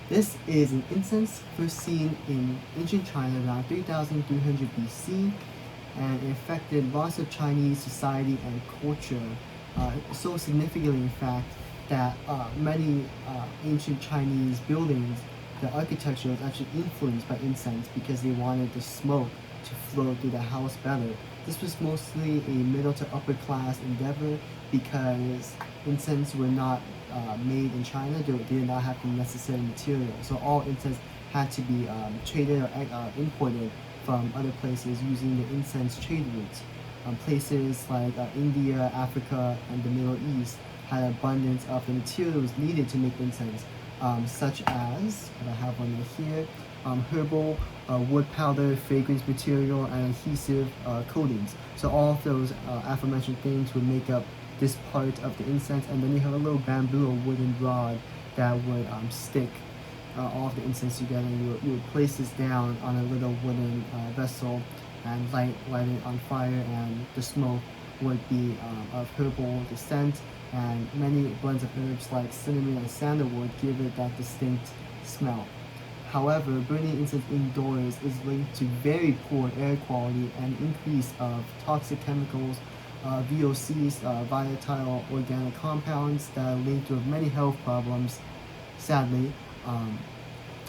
This is an incense first seen in ancient China around 3300 BC, and it affected lots of Chinese society and culture, so significantly in fact that many ancient Chinese buildings, the architecture was actually influenced by incense because they wanted the smoke to flow through the house better. This was mostly a middle to upper class endeavor because incense were not made in China. They did not have the necessary material. So all incense had to be traded or imported from other places using the incense trade routes. Places like India, Africa, and the Middle East had abundance of the materials needed to make incense, such as, I have one right here, herbal, wood powder, fragrance material, and adhesive coatings. So all of those aforementioned things would make up this part of the incense, and then you have a little bamboo or wooden rod that would stick all of the incense together. And you would place this down on a little wooden vessel and light it on fire, and the smoke would be of herbal descent, and many blends of herbs like cinnamon and sandalwood give it that distinct smell. However, burning incense indoors is linked to very poor air quality and increase of toxic chemicals, VOCs, volatile organic compounds that are linked with many health problems. Sadly,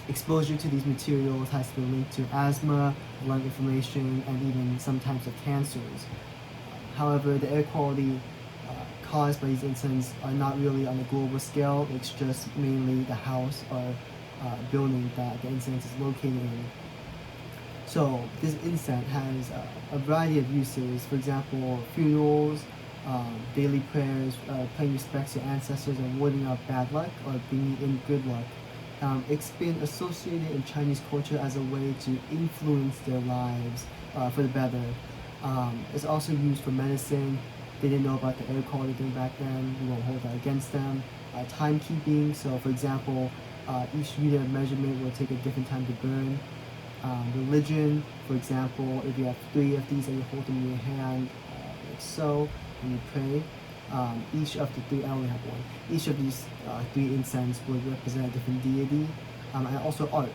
exposure to these materials has been linked to asthma, lung inflammation, and even some types of cancers. However, the air quality caused by these incense are not really on a global scale. It's just mainly the house or building that the incense is located in. So this incense has a variety of uses. For example, funerals, daily prayers, paying respects to ancestors, and warding off bad luck or bringing in good luck. It's been associated in Chinese culture as a way to influence their lives for the better. It's also used for medicine. They didn't know about the air quality thing back then. We won't hold that against them. Timekeeping. So, for example, each unit of measurement will take a different time to burn. Religion, for example, if you have 3 of these and you hold them in your hand, like so, and you pray, each of the 3, I only have one, each of these 3 incense would represent a different deity, and also art.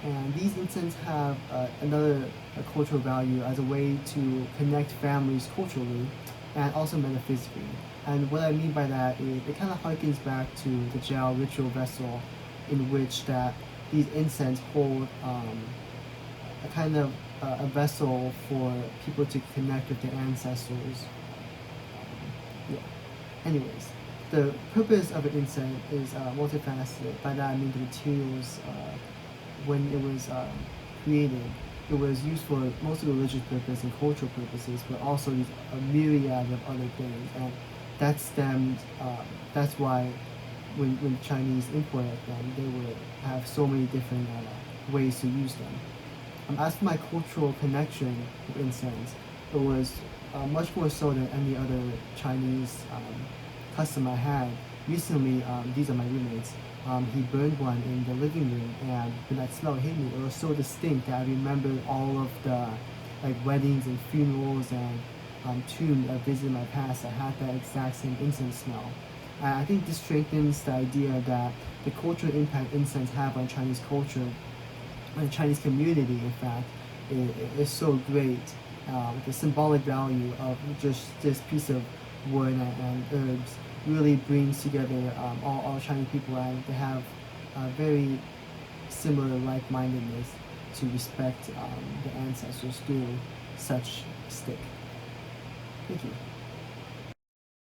And these incense have another cultural value as a way to connect families culturally and also metaphysically. And what I mean by that is it kind of harkens back to the Jiao ritual vessel, in which that these incense hold a kind of a vessel for people to connect with their ancestors. Yeah. Anyways, the purpose of an incense is multifaceted. By that I mean the materials, when it was created, it was used for mostly religious purpose and cultural purposes, but also these a myriad of other things, and that stemmed. That's why when Chinese imported them, they would have so many different ways to use them. As for my cultural connection with incense, it was much more so than any other Chinese custom I had. Recently, these are my roommates. He burned one in the living room, and when that smell hit me, it was so distinct that I remembered all of the weddings and funerals and tombs I visited in my past that had that exact same incense smell. And I think this strengthens the idea that the cultural impact incense have on Chinese culture and Chinese community, in fact, is so great. The symbolic value of just this piece of wood and herbs really brings together all Chinese people, and they have a very similar like-mindedness to respect the ancestors through such stick.